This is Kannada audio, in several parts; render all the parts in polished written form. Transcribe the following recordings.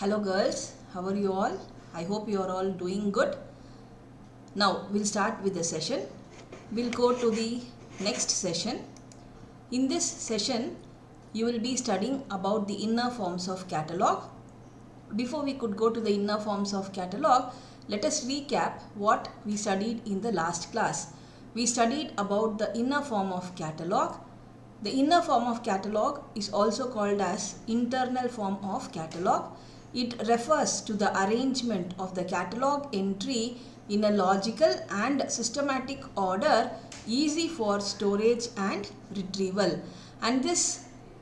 Hello girls, how are you all? I hope you are all doing good. Now we'll start with the session. We'll go to the next session. In this session, you will be studying about the inner forms of catalog. Before we could go to the inner forms of catalog, let us recap what we studied in the last class. We studied about the inner form of catalog. The inner form of catalog is also called as internal form of catalog. It refers to the arrangement of the catalog entry in a logical and systematic order, easy for storage and retrieval. And this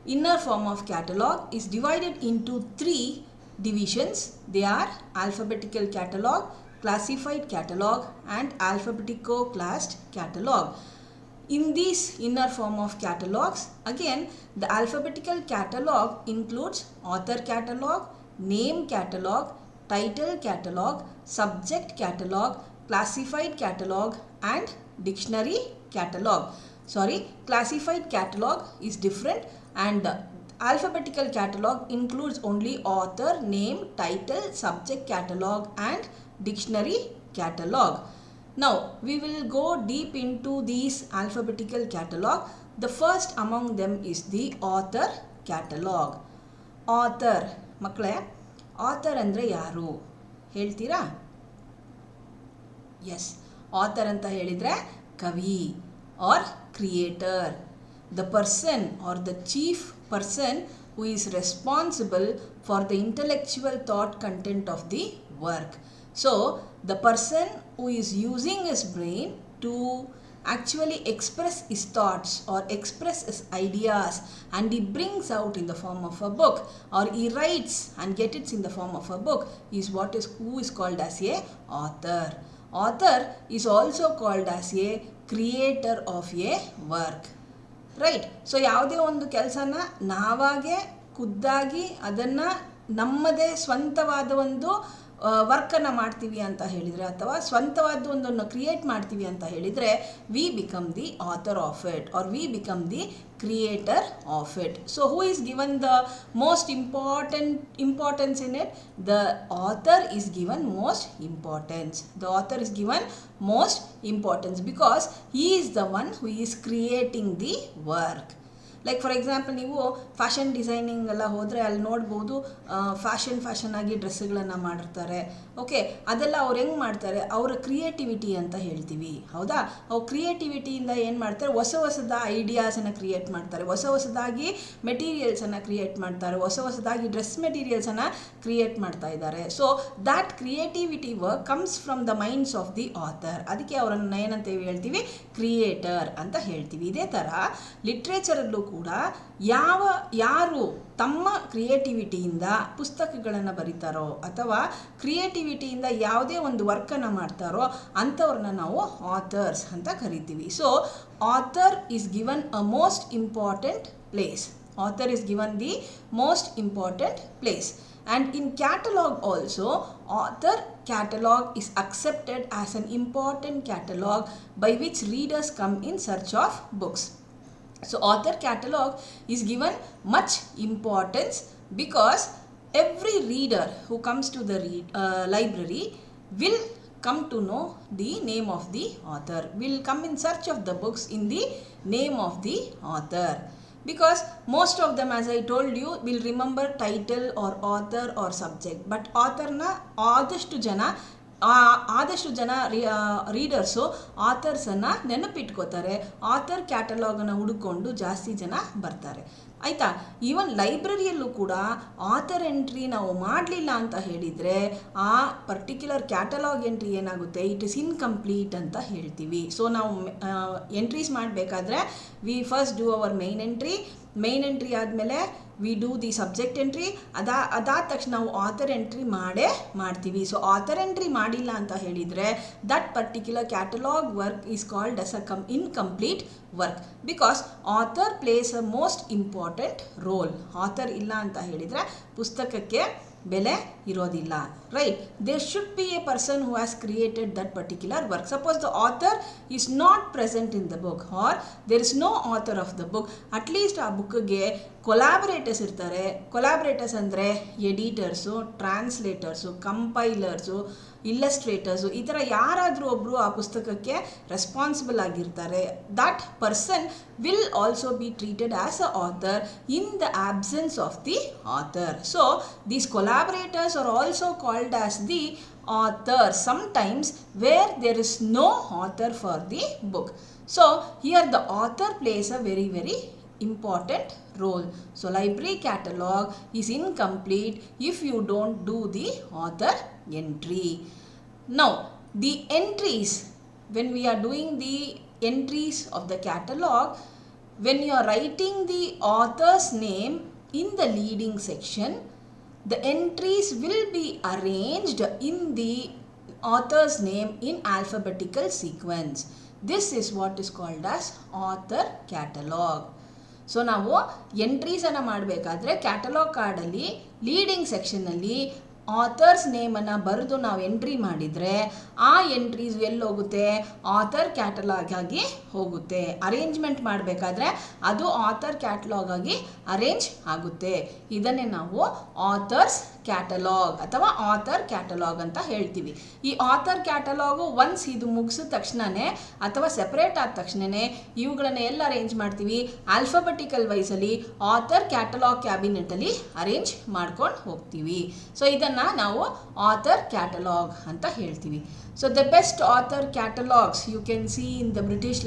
inner form of catalog is divided into three divisions. They are alphabetical catalog, classified catalog and alphabetico-classed catalog. In these inner form of catalogs, again the alphabetical catalog includes author catalog, name catalog, title catalog, subject catalog, classified catalog and dictionary catalog. Classified catalog is different, and alphabetical catalog includes only author, name, title, subject catalog and dictionary catalog. Now we will go deep into these alphabetical catalog. The first among them is the author catalog. Author, ಮಕ್ಕಳೇ, author ಅಂದರೆ ಯಾರು ಹೇಳ್ತೀರಾ? Yes, author ಅಂತ ಹೇಳಿದರೆ ಕವಿ or creator, the person or the chief person who is responsible for the intellectual thought content of the work. So the person who is using his brain to actually express his thoughts or express his ideas, and he brings out in the form of a book, or he writes and gets it in the form of a book, is who is called as a author. Author is also called as a creator of a work. Right. So ಯಾವುದೇ ಒಂದು ಕೆಲಸನ ನಾವಾಗೆ ಖುದ್ದಾಗಿ ಅದನ್ನು ನಮ್ಮದೇ ಸ್ವಂತವಾದ ಒಂದು ವರ್ಕನ್ನು ಮಾಡ್ತೀವಿ ಅಂತ ಹೇಳಿದರೆ, ಅಥವಾ ಸ್ವಂತವಾದ ಒಂದನ್ನು ಕ್ರಿಯೇಟ್ ಮಾಡ್ತೀವಿ ಅಂತ ಹೇಳಿದರೆ, we become the author of it or we become the creator of it. So who is given the most importance in it? The author is given most importance. The author is given most importance because he is the one who is creating the work. Like for example, ನೀವು ಫ್ಯಾಷನ್ ಡಿಸೈನಿಂಗ್ ಎಲ್ಲ ಹೋದರೆ ಅಲ್ಲಿ ನೋಡ್ಬೋದು, ಫ್ಯಾಷನ್ ಆಗಿ ಡ್ರೆಸ್ಸುಗಳನ್ನು ಮಾಡಿರ್ತಾರೆ. ಓಕೆ, ಅದೆಲ್ಲ ಅವ್ರು ಹೆಂಗೆ ಮಾಡ್ತಾರೆ? ಅವರ ಕ್ರಿಯೇಟಿವಿಟಿ ಅಂತ ಹೇಳ್ತೀವಿ, ಹೌದಾ? ಅವ್ರು ಕ್ರಿಯೇಟಿವಿಟಿಯಿಂದ ಏನು ಮಾಡ್ತಾರೆ? ಹೊಸದಾದ ಐಡಿಯಾಸನ್ನು ಕ್ರಿಯೇಟ್ ಮಾಡ್ತಾರೆ, ಹೊಸದಾಗಿ ಮೆಟೀರಿಯಲ್ಸನ್ನು ಕ್ರಿಯೇಟ್ ಮಾಡ್ತಾರೆ, ಹೊಸದಾಗಿ ಡ್ರೆಸ್ ಮೆಟೀರಿಯಲ್ಸನ್ನು ಕ್ರಿಯೇಟ್ ಮಾಡ್ತಾ ಇದ್ದಾರೆ. So that creativity work comes from the minds of the author. ಅದಕ್ಕೆ ಅವರನ್ನು ಏನಂತ ಹೇಳ್ತೀವಿ? ಕ್ರಿಯೇಟರ್ ಅಂತ ಹೇಳ್ತೀವಿ. ಇದೇ ಥರ ಲಿಟ್ರೇಚರಲ್ಲೂ ಕೂಡ ಯಾರು ತಮ್ಮ ಕ್ರಿಯೇಟಿವಿಟಿಯಿಂದ ಪುಸ್ತಕಗಳನ್ನು ಬರೀತಾರೋ ಅಥವಾ ಕ್ರಿಯೇಟಿವಿಟಿಯಿಂದ ಯಾವುದೇ ಒಂದು ವರ್ಕನ್ನು ಮಾಡ್ತಾರೋ ಅಂಥವ್ರನ್ನ ನಾವು ಆಥರ್ಸ್ ಅಂತ ಕರಿತೀವಿ. So author is given a most important place. Author is given the most important place. And in catalog also, author catalog is accepted as an important catalog by which readers come in search of books. So author catalog is given much importance because every reader who comes to the library will come to know the name of the author, will come in search of the books in the name of the author. Because most of them, as I told you, will remember title or author or subject. But authorನ ಆದಷ್ಟು ಜನ ರೀಡರ್ಸು ಆಥರ್ಸನ್ನು ನೆನಪಿಟ್ಕೋತಾರೆ. ಆಥರ್ ಕ್ಯಾಟಲಾಗನ್ನು ಹುಡುಕೊಂಡು ಜಾಸ್ತಿ ಜನ ಬರ್ತಾರೆ, ಆಯಿತಾ? ಈವನ್ ಲೈಬ್ರರಿಯಲ್ಲೂ ಕೂಡ ಆಥರ್ ಎಂಟ್ರಿ ನಾವು ಮಾಡಲಿಲ್ಲ ಅಂತ ಹೇಳಿದರೆ ಆ ಪರ್ಟಿಕ್ಯುಲರ್ ಕ್ಯಾಟಲಾಗ್ ಎಂಟ್ರಿ ಏನಾಗುತ್ತೆ? ಇಟ್ ಇಸ್ ಇನ್ಕಂಪ್ಲೀಟ್ ಅಂತ ಹೇಳ್ತೀವಿ. ಸೊ ನಾವು ಎಂಟ್ರೀಸ್ ಮಾಡಬೇಕಾದ್ರೆ we first do our main entry ಆದಮೇಲೆ we do the subject entry. ಅದಾದ ತಕ್ಷಣ ನಾವು ಆಥರ್ ಎಂಟ್ರಿ ಮಾಡ್ತೀವಿ. ಸೊ ಆಥರ್ ಎಂಟ್ರಿ ಮಾಡಿಲ್ಲ ಅಂತ ಹೇಳಿದರೆ that particular catalogue work is called as a incomplete work because author plays a most important role. Author ಇಲ್ಲ ಅಂತ ಹೇಳಿದರೆ ಪುಸ್ತಕಕ್ಕೆ ಬೆಲೆ ಇರೋದಿಲ್ಲ, right? There should be A person who has created that particular work. Suppose the author is not present in the book or there is no author of the book, at least ಆ ಬುಕ್ಗೆ ಕೊಲಾಬರೇಟರ್ಸ್ ಇರ್ತಾರೆ. ಕೊಲಾಬರೇಟರ್ಸ್ ಅಂದರೆ ಎಡಿಟರ್ಸು, ಟ್ರಾನ್ಸ್ಲೇಟರ್ಸು, ಕಂಪೈಲರ್ಸು, ಇಲ್ಲಸ್ಟ್ರೇಟರ್ಸು, ಈ ಥರ ಯಾರಾದರೂ ಒಬ್ಬರು ಆ ಪುಸ್ತಕಕ್ಕೆ ರೆಸ್ಪಾನ್ಸಿಬಲ್ ಆಗಿರ್ತಾರೆ. That person will also be treated as a author in the absence of the author. So these collaborators are also called as the authors sometimes where there is no author for the book. So here the author plays a very important role. So library catalog is incomplete if you don't do the author entry. Now the entries, when we are doing the entries of the catalog, when you are writing the author's name in the leading section, the entries will be arranged in the author's name in alphabetical sequence. This is what is called as author catalog. So ನಾವು ಎಂಟ್ರೀಸನ್ನು ಮಾಡಬೇಕಾದ್ರೆ ಕ್ಯಾಟಲಾಗ್ ಕಾರ್ಡಲ್ಲಿ ಲೀಡಿಂಗ್ ಸೆಕ್ಷನ್ನಲ್ಲಿ ಆಥರ್ಸ್ ನೇಮನ್ನು ಬರೆದು ನಾವು ಎಂಟ್ರಿ ಮಾಡಿದರೆ ಆ ಎಂಟ್ರೀಸ್ ಎಲ್ಲೋಗುತ್ತೆ? ಆಥರ್ ಕ್ಯಾಟಲಾಗ್ ಆಗಿ ಹೋಗುತ್ತೆ. ಅರೇಂಜ್ಮೆಂಟ್ ಮಾಡಬೇಕಾದ್ರೆ ಅದು ಆಥರ್ ಕ್ಯಾಟಲಾಗ್ ಆಗಿ ಅರೇಂಜ್ ಆಗುತ್ತೆ. ಇದನ್ನೇ ನಾವು ಆಥರ್ಸ್ ಕ್ಯಾಟಲಾಗ್ ಅಥವಾ ಆಥರ್ ಕ್ಯಾಟಲಾಗ್ ಅಂತ ಹೇಳ್ತೀವಿ. ಈ ಆಥರ್ ಕ್ಯಾಟಲಾಗು ಒನ್ಸ್ ಇದು ಮುಗಿಸಿದ ತಕ್ಷಣವೇ ಅಥವಾ ಸೆಪ್ರೇಟ್ ಆದ ತಕ್ಷಣವೇ ಇವುಗಳನ್ನ ಎಲ್ಲ ಅರೇಂಜ್ ಮಾಡ್ತೀವಿ? ಆಲ್ಫಾಬೆಟಿಕಲ್ ವೈಸಲ್ಲಿ ಆಥರ್ ಕ್ಯಾಟಲಾಗ್ ಕ್ಯಾಬಿನೆಟಲ್ಲಿ ಅರೇಂಜ್ ಮಾಡ್ಕೊಂಡು ಹೋಗ್ತೀವಿ. ಸೊ ಇದನ್ನು ನಾವು ಆಥರ್ ಕ್ಯಾಟಲಾಗ್ ಅಂತ ಹೇಳ್ತೀವಿ. So the best author catalogues you can see in the British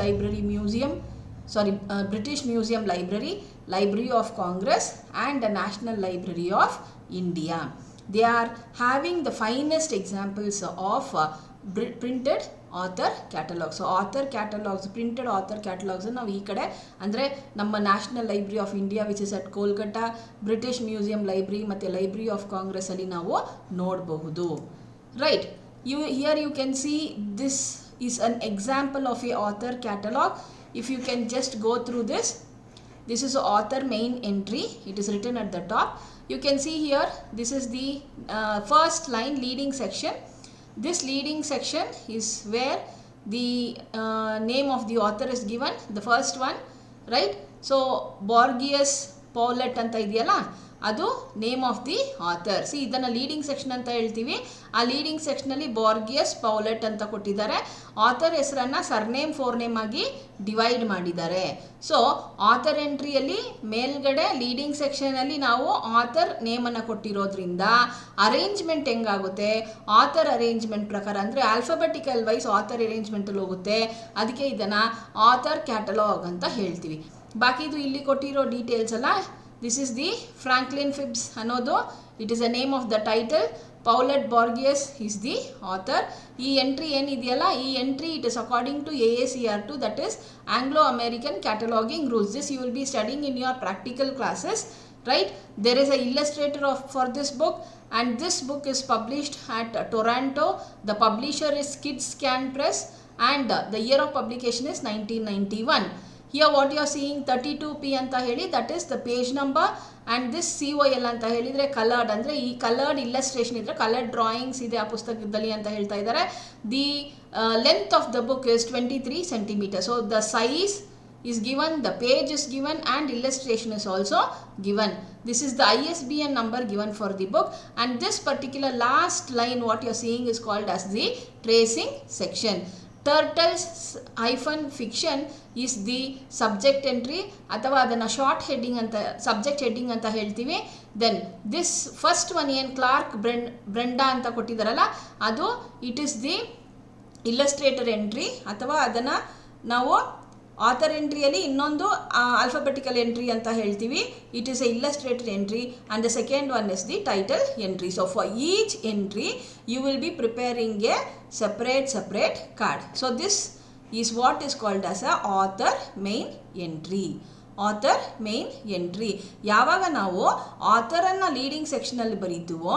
museum library, Library of Congress and the National Library of India. They are having the finest examples of printed author catalogs. So author catalogs, printed author catalogs ನಾವು ಈ ಕಡೆ ಅಂದರೆ ನಮ್ಮ national library of India which is at Kolkata, British museum library ಮತ್ತು ಲೈಬ್ರರಿ ಆಫ್ ಕಾಂಗ್ರೆಸ್ ಅಲ್ಲಿ ನಾವು ನೋಡಬಹುದು, right? Here you can see this is an example of a author catalog. If you can just go through this is the author main entry. It is written at the top. You can see here, this is the first line, leading section. This leading section is where the name of the author is given, the first one, right? So Borgias Paulet anta idiyalla, ಅದು name of the author. C ಇದನ್ನು ಲೀಡಿಂಗ್ ಸೆಕ್ಷನ್ ಅಂತ ಹೇಳ್ತೀವಿ. ಆ ಲೀಡಿಂಗ್ ಸೆಕ್ಷನಲ್ಲಿ ಬಾರ್ಗಿಯಸ್ ಪೌಲೆಟ್ ಅಂತ ಕೊಟ್ಟಿದ್ದಾರೆ. ಆಥರ್ ಹೆಸರನ್ನು ಸರ್ನೇಮ್ ಫೋರ್ನೇಮ್ ಆಗಿ ಡಿವೈಡ್ ಮಾಡಿದ್ದಾರೆ. ಸೊ ಆಥರ್ ಎಂಟ್ರಿಯಲ್ಲಿ ಮೇಲ್ಗಡೆ ಲೀಡಿಂಗ್ ಸೆಕ್ಷನಲ್ಲಿ ನಾವು ಆಥರ್ ನೇಮನ್ನು ಕೊಟ್ಟಿರೋದ್ರಿಂದ ಅರೇಂಜ್ಮೆಂಟ್ ಹೆಂಗಾಗುತ್ತೆ? ಆಥರ್ ಅರೇಂಜ್ಮೆಂಟ್ ಪ್ರಕಾರ ಅಂದರೆ ಆಲ್ಫಾಬೆಟಿಕಲ್ ವೈಸ್ ಆಥರ್ ಅರೇಂಜ್ಮೆಂಟಲ್ಲಿ ಹೋಗುತ್ತೆ. ಅದಕ್ಕೆ ಇದನ್ನು ಆಥರ್ ಕ್ಯಾಟಲಾಗ್ ಅಂತ ಹೇಳ್ತೀವಿ. ಬಾಕಿದು ಇಲ್ಲಿ ಕೊಟ್ಟಿರೋ ಡೀಟೇಲ್ಸ್ ಎಲ್ಲ, this is the Franklin Phibbs ಅನ್ನೋದು, it is a name of the title. Paulette Borgias is the author. ಈ ಎಂಟ್ರಿ ಏನಿದೆಯಲ್ಲ, ಈ entry it is according to AACR2, that is Anglo-American Cataloging Rules. This you will be studying in your practical classes, right? There is a illustrator for this book, and this book is published at Toronto. The publisher is Kidscan Press, and the year of publication is 1991. Here what you are seeing 32P ಅಂತ ಹೇಳಿ, that is the page number, and this COL ಅಂತ ಹೇಳಿದರೆ ಕಲರ್ಡ್, ಅಂದರೆ ಈ ಕಲರ್ಡ್ ಇಲ್ಲಸ್ಟ್ರೇಷನ್ ಇದ್ದರೆ ಕಲರ್ಡ್ ಡ್ರಾಯಿಂಗ್ಸ್ ಇದೆ ಆ ಪುಸ್ತಕದಲ್ಲಿ ಅಂತ ಹೇಳ್ತಾ ಇದ್ದಾರೆ. The length of the book is 23 centimeters. So the size is given, the page is given, and illustration is also given. This is the ISBN number given for the book, and this particular last line what you are seeing is called as the tracing section. Turtles -fiction is the subject entry, ಅಥವಾ ಅದನ್ನು ಶಾರ್ಟ್ ಹೆಡ್ಡಿಂಗ್ ಅಂತ, ಸಬ್ಜೆಕ್ಟ್ ಹೆಡ್ಡಿಂಗ್ ಅಂತ ಹೇಳ್ತೀವಿ. ದೆನ್ ದಿಸ್ ಫಸ್ಟ್ ಒನ್ ಏನು ಕ್ಲಾರ್ಕ್ ಬ್ರೆಂಡಾ ಅಂತ ಕೊಟ್ಟಿದ್ದಾರಲ್ಲ, ಅದು it is the illustrator entry, ಅಥವಾ ಅದನ್ನು ನಾವು ಆಥರ್ ಎಂಟ್ರಿಯಲ್ಲಿ ಇನ್ನೊಂದು ಆಲ್ಫಾಬೆಟಿಕಲ್ ಎಂಟ್ರಿ ಅಂತ ಹೇಳ್ತೀವಿ. It is a illustrated entry, and the second one is the title entry. So for each entry you will be preparing a separate card. So this is what is called as a author main entry. author main entry. ಯಾವಾಗ ನಾವು ಆಥರನ್ನು ಲೀಡಿಂಗ್ ಸೆಕ್ಷನಲ್ಲಿ ಬರೀತೀವೋ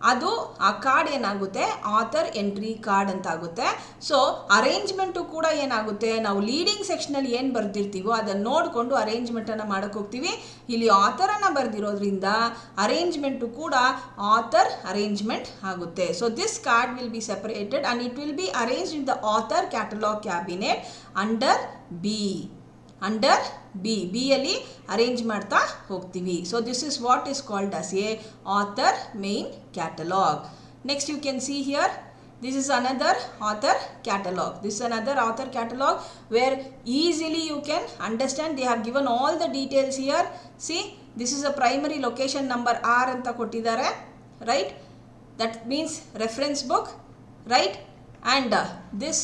ಅದು ಆ ಕಾರ್ಡ್ ಏನಾಗುತ್ತೆ ಆಥರ್ ಎಂಟ್ರಿ ಕಾರ್ಡ್ ಅಂತ ಆಗುತ್ತೆ. ಸೊ ಅರೇಂಜ್ಮೆಂಟು ಕೂಡ ಏನಾಗುತ್ತೆ, ನಾವು ಲೀಡಿಂಗ್ ಸೆಕ್ಷನಲ್ಲಿ ಏನು ಬರೆದಿರ್ತೀವೋ ಅದನ್ನು ನೋಡಿಕೊಂಡು ಅರೇಂಜ್ಮೆಂಟನ್ನು ಮಾಡೋಕ್ಕೆ ಹೋಗ್ತೀವಿ. ಇಲ್ಲಿ ಆಥರನ್ನು ಬರೆದಿರೋದ್ರಿಂದ ಅರೇಂಜ್ಮೆಂಟು ಕೂಡ ಆಥರ್ ಅರೇಂಜ್ಮೆಂಟ್ ಆಗುತ್ತೆ. So this card will be separated and it will be arranged in the author catalogue cabinet under B. Under ಬಿಯಲ್ಲಿ ಅರೇಂಜ್ ಮಾಡ್ತಾ ಹೋಗ್ತೀವಿ. So this is what is called as a author main catalogue. Next you can see here, this is another author catalog. This is another author catalog where easily you can understand. They have given all the details here. See, this is a primary location number R anta kottidare, right? That means reference book, right? And this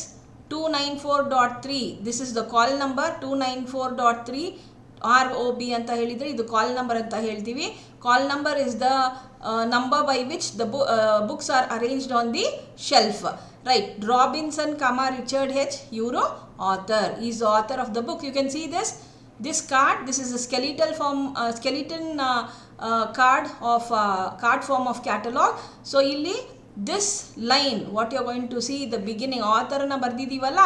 294.3, this is the call number 294.3 ROB ಅಂತ ಹೇಳಿದರೆ ಇದು ಕಾಲ್ ನಂಬರ್ ಅಂತ ಹೇಳ್ತೀವಿ. ಕಾಲ್ number is the number by which the books are arranged on the shelf, right? Robinson, Richard H. Euro, author, is the author of the book. You can see this card. This is a skeleton card of card form of catalog. So illi this line, what you are going to see, the beginning author na ಬರ್ದಿದೀವಲ್ಲ,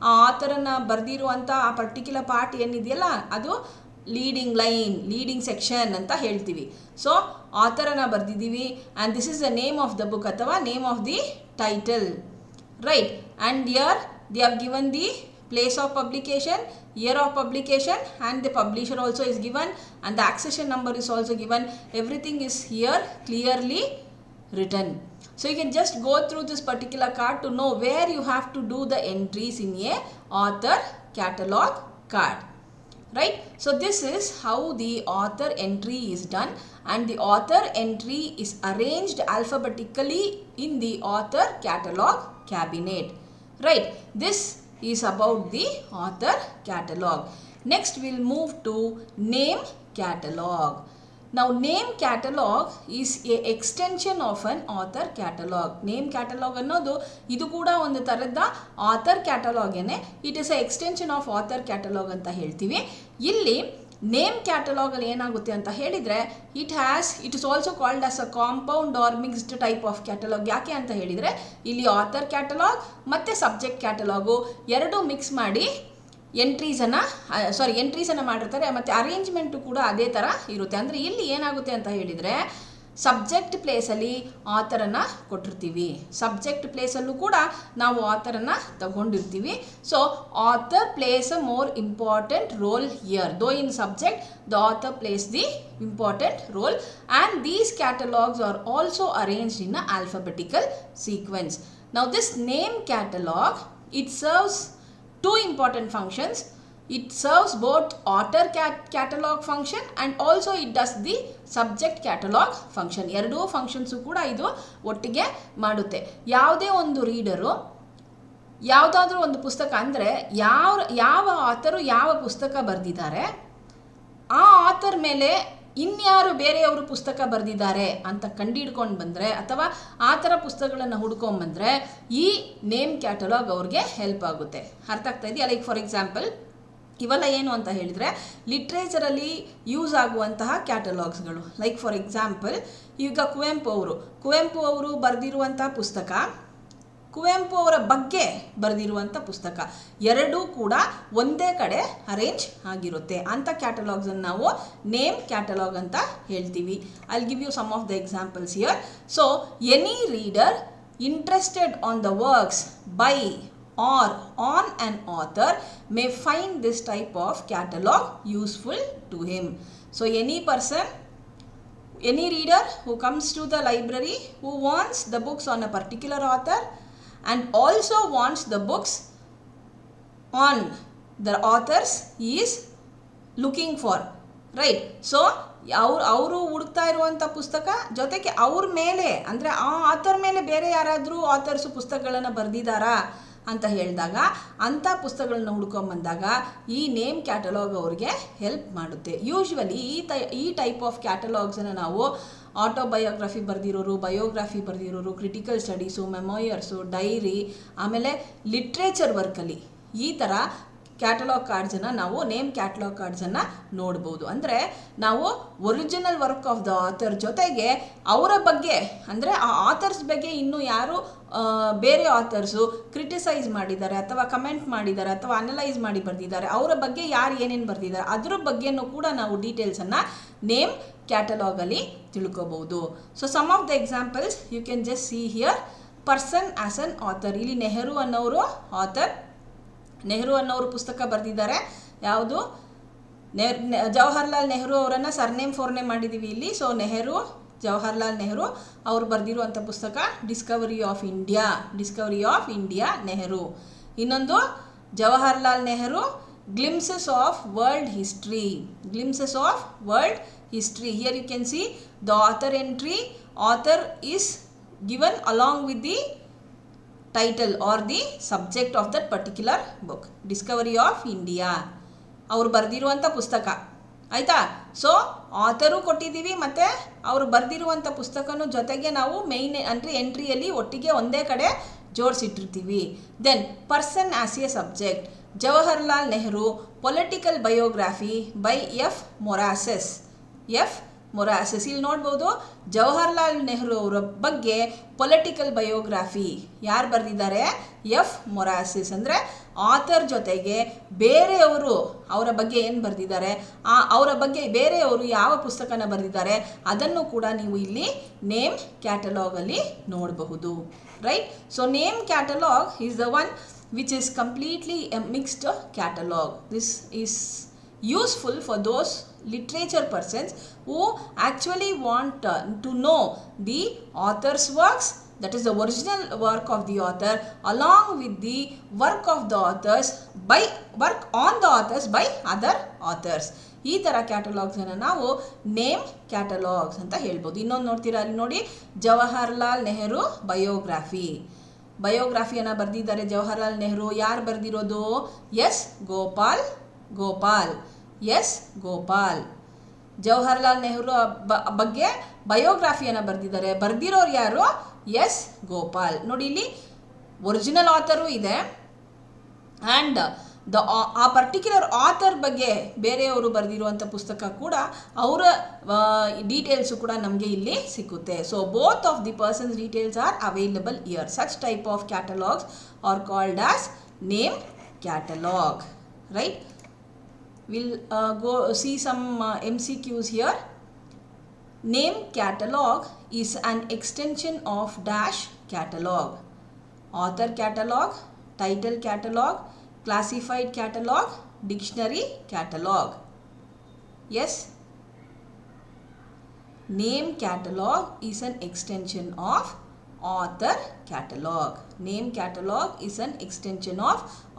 ಆ author na ಬರ್ದಿರುವಂತ ಆ ಪರ್ಟಿಕ್ಯುಲರ್ ಪಾರ್ಟ್ ಏನಿದೆಯಲ್ಲ ಅದು ಲೀಡಿಂಗ್ ಲೈನ್, ಲೀಡಿಂಗ್ ಸೆಕ್ಷನ್ ಅಂತ ಹೇಳ್ತೀವಿ. ಸೊ ಆಥರನ್ನು ಬರೆದಿದ್ದೀವಿ and this is the name of the book ಅಥವಾ name of the title, right? And here they have given the place of publication, year of publication, and the publisher also is given, and the accession number is also given. Everything is here clearly written. So you can just go through this particular card to know where you have to do the entries in a author catalog card, right? So this is how the author entry is done, and the author entry is arranged alphabetically in the author catalog cabinet, right? This is about the author catalog. Next we'll move to name catalog. Now name catalog is a extension of an author catalog. Name catalog ಅನ್ನೋದು ಇದು ಕೂಡ ಒಂದು ಥರದ ಆಥರ್ ಕ್ಯಾಟಲಾಗೇನೆ. It is a extension of author catalogue ಅಂತ ಹೇಳ್ತೀವಿ. ಇಲ್ಲಿ ನೇಮ್ ಕ್ಯಾಟಲಾಗಲ್ಲಿ ಏನಾಗುತ್ತೆ ಅಂತ ಹೇಳಿದರೆ it is also called as a compound or mixed type of catalogue. ಯಾಕೆ ಅಂತ ಹೇಳಿದರೆ ಇಲ್ಲಿ ಆಥರ್ ಕ್ಯಾಟಲಾಗ್ ಮತ್ತು ಸಬ್ಜೆಕ್ಟ್ ಕ್ಯಾಟಲಾಗು ಎರಡೂ ಮಿಕ್ಸ್ ಮಾಡಿ ಎಂಟ್ರೀಸನ್ನು ಮಾಡಿರ್ತಾರೆ, ಮತ್ತು ಅರೇಂಜ್ಮೆಂಟು ಕೂಡ ಅದೇ ಥರ ಇರುತ್ತೆ. ಅಂದರೆ ಇಲ್ಲಿ ಏನಾಗುತ್ತೆ ಅಂತ ಹೇಳಿದರೆ ಸಬ್ಜೆಕ್ಟ್ ಪ್ಲೇಸಲ್ಲಿ ಆಥರನ್ನು ಕೊಟ್ಟಿರ್ತೀವಿ, ಸಬ್ಜೆಕ್ಟ್ ಪ್ಲೇಸಲ್ಲೂ ಕೂಡ ನಾವು ಆಥರನ್ನು ತಗೊಂಡಿರ್ತೀವಿ. So author plays a more important role here. Though in subject the author plays the important role, and these catalogues are also arranged in a alphabetical sequence. Now this name catalogue, it serves two important functions. It serves both author catalog function and also it does the subject catalog function. ಎರಡೂ ಫಂಕ್ಷನ್ಸು ಕೂಡ ಇದು ಒಟ್ಟಿಗೆ ಮಾಡುತ್ತೆ. ಯಾವುದೇ ಒಂದು ರೀಡರು ಯಾವುದಾದ್ರೂ ಒಂದು ಪುಸ್ತಕ ಅಂದರೆ ಯಾವ ಆಥರು ಯಾವ ಪುಸ್ತಕ ಬರೆದಿದ್ದಾರೆ ಆ ಆಥರ್ ಮೇಲೆ ಇನ್ಯಾರು ಬೇರೆಯವರು ಪುಸ್ತಕ ಬರೆದಿದ್ದಾರೆ ಅಂತ ಕಂಡುಹಿಡ್ಕೊಂಡು ಬಂದರೆ ಅಥವಾ ಆ ಥರ ಪುಸ್ತಕಗಳನ್ನು ಹುಡ್ಕೊಂಬಂದರೆ ಈ ನೇಮ್ ಕ್ಯಾಟಲಾಗ್ ಅವ್ರಿಗೆ ಹೆಲ್ಪ್ ಆಗುತ್ತೆ. ಅರ್ಥ ಆಗ್ತಾ ಇದೆಯಾ? ಲೈಕ್ ಫಾರ್ ಎಕ್ಸಾಂಪಲ್ ಇವೆಲ್ಲ ಏನು ಅಂತ ಹೇಳಿದರೆ ಲಿಟ್ರೇಚರಲ್ಲಿ ಯೂಸ್ ಆಗುವಂತಹ ಕ್ಯಾಟಲಾಗ್ಸ್ಗಳು. ಲೈಕ್ ಫಾರ್ ಎಕ್ಸಾಂಪಲ್ ಈಗ ಕುವೆಂಪು ಅವರು ಬರೆದಿರುವಂಥ ಪುಸ್ತಕ, ಕುವೆಂಪು ಅವರ ಬಗ್ಗೆ ಬರೆದಿರುವಂಥ ಪುಸ್ತಕ, ಎರಡೂ ಕೂಡ ಒಂದೇ ಕಡೆ ಅರೇಂಜ್ ಆಗಿರುತ್ತೆ. ಅಂಥ ಕ್ಯಾಟಲಾಗ್ಸನ್ನು ನಾವು ನೇಮ್ ಕ್ಯಾಟಲಾಗ್ ಅಂತ ಹೇಳ್ತೀವಿ. I will give you some of the examples here. So any reader interested on the works by or on an author may find this type of catalog useful to him. So any person, any reader who comes to the library who wants the books on a particular author and also wants the books on the authors he is looking for, right? So ಅವರು ಹುಡುಕ್ತಾ ಇರುವಂಥ ಪುಸ್ತಕ ಜೊತೆಗೆ ಅವ್ರ ಮೇಲೆ ಅಂದರೆ ಆ ಆಥರ್ ಮೇಲೆ ಬೇರೆ ಯಾರಾದರೂ ಆಥರ್ಸು ಪುಸ್ತಕಗಳನ್ನು ಬರೆದಿದ್ದಾರಾ ಅಂತ ಹೇಳಿದಾಗ ಅಂಥ ಪುಸ್ತಕಗಳನ್ನ ಹುಡ್ಕೊಂಬಂದಾಗ ಈ ನೇಮ್ ಕ್ಯಾಟಲಾಗ್ ಅವ್ರಿಗೆ ಹೆಲ್ಪ್ ಮಾಡುತ್ತೆ. ಯೂಶ್ವಲಿ ಈ ಟೈಪ್ ಆಫ್ ಕ್ಯಾಟಲಾಗ್ಸನ್ನು ನಾವು ಆಟೋಬಯೋಗ್ರಫಿ ಬರೆದಿರೋರು, ಬಯೋಗ್ರಫಿ ಬರೆದಿರೋರು, ಕ್ರಿಟಿಕಲ್ ಸ್ಟಡೀಸು, ಮೆಮೋಯರ್ಸು, ಡೈರಿ, ಆಮೇಲೆ ಲಿಟ್ರೇಚರ್ ವರ್ಕಲ್ಲಿ ಈ ಥರ ಕ್ಯಾಟಲಾಗ್ ಕಾರ್ಡ್ಸನ್ನು ನಾವು ನೇಮ್ ಕ್ಯಾಟಲಾಗ್ ಕಾರ್ಡ್ಸನ್ನು ನೋಡ್ಬೋದು. ಅಂದರೆ ನಾವು original work of the author ಜೊತೆಗೆ ಅವರ ಬಗ್ಗೆ, ಅಂದರೆ ಆ ಆಥರ್ಸ್ ಬಗ್ಗೆ ಇನ್ನೂ ಯಾರು ಬೇರೆ ಆಥರ್ಸು ಕ್ರಿಟಿಸೈಸ್ ಮಾಡಿದ್ದಾರೆ ಅಥವಾ ಕಮೆಂಟ್ ಮಾಡಿದ್ದಾರೆ ಅಥವಾ ಅನಲೈಸ್ ಮಾಡಿ ಬರೆದಿದ್ದಾರೆ, ಅವರ ಬಗ್ಗೆ ಯಾರು ಏನೇನು ಬರೆದಿದ್ದಾರೆ ಅದ್ರ ಬಗ್ಗೆನೂ ಕೂಡ ನಾವು ಡೀಟೇಲ್ಸನ್ನು ನೇಮ್ ಕ್ಯಾಟಲಾಗಲ್ಲಿ ತಿಳ್ಕೊಬೋದು. So some of the examples you can just see here. Person as an author, ಇಲ್ಲಿ ನೆಹರು ಅನ್ನೋರು ಆಥರ್. ನೆಹರು ಅನ್ನೋರು ಪುಸ್ತಕ ಬರೆದಿದ್ದಾರೆ. ಯಾವುದು? ಜವಾಹರ್ಲಾಲ್ ನೆಹರು ಅವರನ್ನು ಸರ್ನೇಮ್ ಫೋರ್ನೇಮ್ ಮಾಡಿದ್ದೀವಿ ಇಲ್ಲಿ. ಸೊ ನೆಹರು, ಜವಾಹರ್ಲಾಲ್ ನೆಹರು ಅವರು ಬರೆದಿರುವಂಥ ಪುಸ್ತಕ discovery of India. Discovery of India Nehru. ಇನ್ನೊಂದು Jawaharlal Nehru glimpses of world history. Glimpses of world history. Here you can see the author entry. Author is given along with the title or the subject of that particular book. Discovery of India ಅವರು ಬರೆದಿರುವಂಥ ಪುಸ್ತಕ ಆಯಿತಾ. ಸೊ ಆಥರು ಕೊಟ್ಟಿದ್ದೀವಿ ಮತ್ತು ಅವರು ಬರೆದಿರುವಂಥ ಪುಸ್ತಕನೂ ಜೊತೆಗೆ ನಾವು ಮೇಯ್ನ್ ಎಂಟ್ರಿಯಲ್ಲಿ ಒಟ್ಟಿಗೆ ಒಂದೇ ಕಡೆ ಜೋಡಿಸಿಟ್ಟಿರ್ತೀವಿ. Then person as a subject, Jawaharlal Nehru political biography by F ಮೊರಾಸಸ್. ಇಲ್ಲಿ ನೋಡ್ಬೋದು ಜವಾಹರ್ಲಾಲ್ ನೆಹರು ಅವರ ಬಗ್ಗೆ ಪೊಲಿಟಿಕಲ್ ಬಯೋಗ್ರಾಫಿ ಯಾರು ಬರೆದಿದ್ದಾರೆ? ಎಫ್ ಮೊರಾಸಿಸ್. ಅಂದರೆ ಆಥರ್ ಜೊತೆಗೆ ಬೇರೆಯವರು ಅವರ ಬಗ್ಗೆ ಏನು ಬರೆದಿದ್ದಾರೆ, ಅವರ ಬಗ್ಗೆ ಬೇರೆಯವರು ಯಾವ ಪುಸ್ತಕನ ಬರೆದಿದ್ದಾರೆ ಅದನ್ನು ಕೂಡ ನೀವು ಇಲ್ಲಿ ನೇಮ್ ಕ್ಯಾಟಲಾಗಲ್ಲಿ ನೋಡಬಹುದು. Right. So name catalogue is the one which is completely A mixed catalogue. This is useful for those literature persons who actually want to know the author's works, that is the original work of the author, along with the work of the authors by work on the authors by other authors. ಈ ಥರ ಕ್ಯಾಟಲಾಗ್ಸನ್ನು ನಾವು ನೇಮ್ ಕ್ಯಾಟಲಾಗ್ಸ್ ಅಂತ ಹೇಳ್ಬೋದು. ಇನ್ನೊಂದು ನೋಡ್ತೀರಾ ಅಲ್ಲಿ ನೋಡಿ, ಜವಾಹರ್ಲಾಲ್ ನೆಹರು ಬಯೋಗ್ರಾಫಿ. ಬಯೋಗ್ರಾಫಿಯನ್ನು ಬರೆದಿದ್ದಾರೆ ಜವಾಹರ್ಲಾಲ್ ನೆಹರು. ಯಾರು ಬರೆದಿರೋದು? ಎಸ್ ಗೋಪಾಲ್. ಎಸ್ ಗೋಪಾಲ್ ಜವಾಹರ್ಲಾಲ್ ನೆಹರು ಬಗ್ಗೆ ಬಯೋಗ್ರಾಫಿಯನ್ನು ಬರೆದಿದ್ದಾರೆ. ಬರೆದಿರೋರು ಯಾರು? ಎಸ್ ಗೋಪಾಲ್. ನೋಡಿ ಇಲ್ಲಿ ಒರಿಜಿನಲ್ ಆಥರು ಇದೆ ಆ್ಯಂಡ್ ಆ ಪರ್ಟಿಕ್ಯುಲರ್ ಆಥರ್ ಬಗ್ಗೆ ಬೇರೆಯವರು ಬರೆದಿರುವಂಥ ಪುಸ್ತಕ ಕೂಡ ಅವರ ಡೀಟೇಲ್ಸು ಕೂಡ ನಮಗೆ ಇಲ್ಲಿ ಸಿಕ್ಕುತ್ತೆ. So both of the persons details are available year. Such type of catalogues are called as name catalogue. Right? We'll go see some MCQs here. Name catalog is an extension of dash catalog. Author catalog, title catalog, classified catalog, dictionary catalog. Yes? Name catalog is an extension of author catalog. Name catalog is an extension of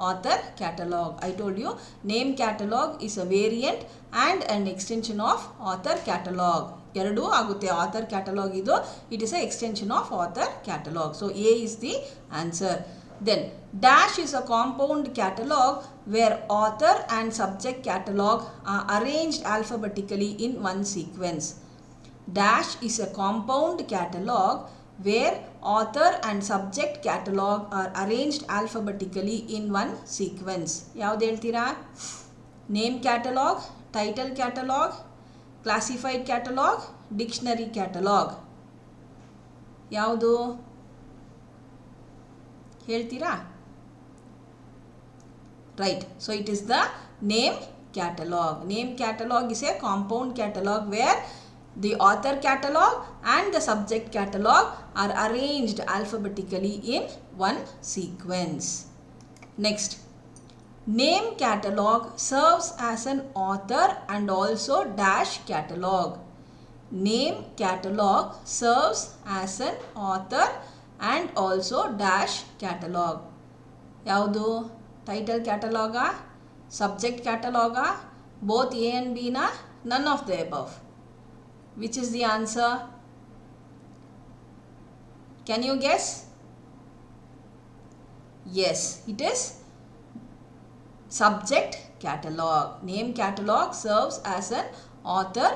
author catalog. I told you name catalog is a variant and an extension of author catalog. ಎರಡೂ ಆಗುತ್ತೆ. author catalog ಇದು, it is a extension of author catalog. So A is the answer. Then dash is a compound catalog where author and subject catalog are arranged alphabetically in one sequence. Dash is a compound catalog where author and subject catalog are arranged alphabetically in one sequence. ಯಾವ್ದು ಹೇಳ್ತೀರಾ? Name catalogue, title catalogue, classified catalogue, dictionary catalogue. ಯಾವುದು ಹೇಳ್ತೀರಾ? Right. So it is the name catalogue. Name catalogue is a compound catalog where the author catalog and the subject catalog are arranged alphabetically in one sequence. Next, name catalog serves as an author and also dash catalog. Name catalog serves as an author and also dash catalog. ಯಾವುದು? ಟೈಟಲ್ ಕ್ಯಾಟಲಾಗಾ, ಸಬ್ಜೆಕ್ಟ್ ಕ್ಯಾಟಲಾಗಾ, both A and B na? None of the above. Which is the answer? Can you guess? Yes, it is subject catalog. Name catalog serves as an author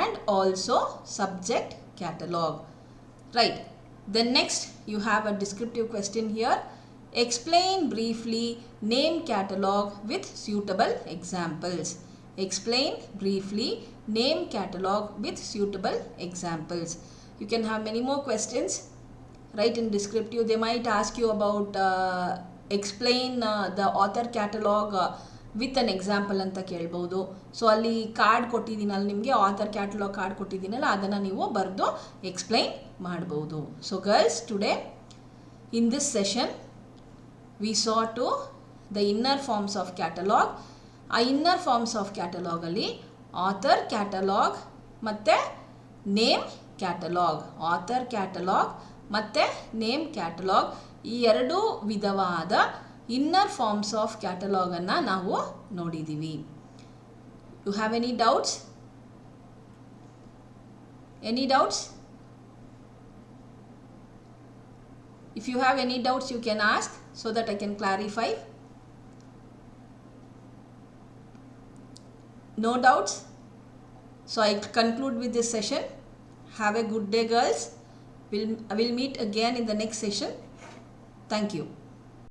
and also subject catalog. Right. Then next you have a descriptive question here. Explain briefly name catalog with suitable examples. Explain briefly name catalog with suitable examples. You can have many more questions. Write in descriptive. They might ask you about explain the author catalog with an example ಅಂತ ಕೇಳ್ಬೋದು. ಸೊ ಅಲ್ಲಿ ಕಾರ್ಡ್ ಕೊಟ್ಟಿದ್ದೀನಲ್ಲ ನಿಮಗೆ, ಆಥರ್ ಕ್ಯಾಟಲಾಗ್ ಕಾರ್ಡ್ ಕೊಟ್ಟಿದ್ದೀನಲ್ಲ, ಅದನ್ನು ನೀವು ಬರೆದು ಎಕ್ಸ್ಪ್ಲೈನ್ ಮಾಡ್ಬೋದು. So girls, today in this session we saw to the inner forms of catalog. ಆ ಇನ್ನರ್ ಫಾರ್ಮ್ಸ್ ಆಫ್ ಕ್ಯಾಟಲಾಗ್ ಅಲ್ಲಿ ಆಥರ್ ಕ್ಯಾಟಲಾಗ್ ಮತ್ತು ನೇಮ್ ಕ್ಯಾಟಲಾಗ್, ಆಥರ್ ಕ್ಯಾಟಲಾಗ್ ಮತ್ತು ನೇಮ್ ಕ್ಯಾಟಲಾಗ್, ಈ ಎರಡು ವಿಧವಾದ ಇನ್ನರ್ ಫಾರ್ಮ್ಸ್ ಆಫ್ ಕ್ಯಾಟಲಾಗನ್ನು ನಾವು ನೋಡಿದ್ದೀವಿ. You have any doubts? Any doubts? If you have any doubts, you can ask so that I can clarify. No doubts? So I conclude with this session. Have a good day, girls. I will meet again in the next session. Thank you.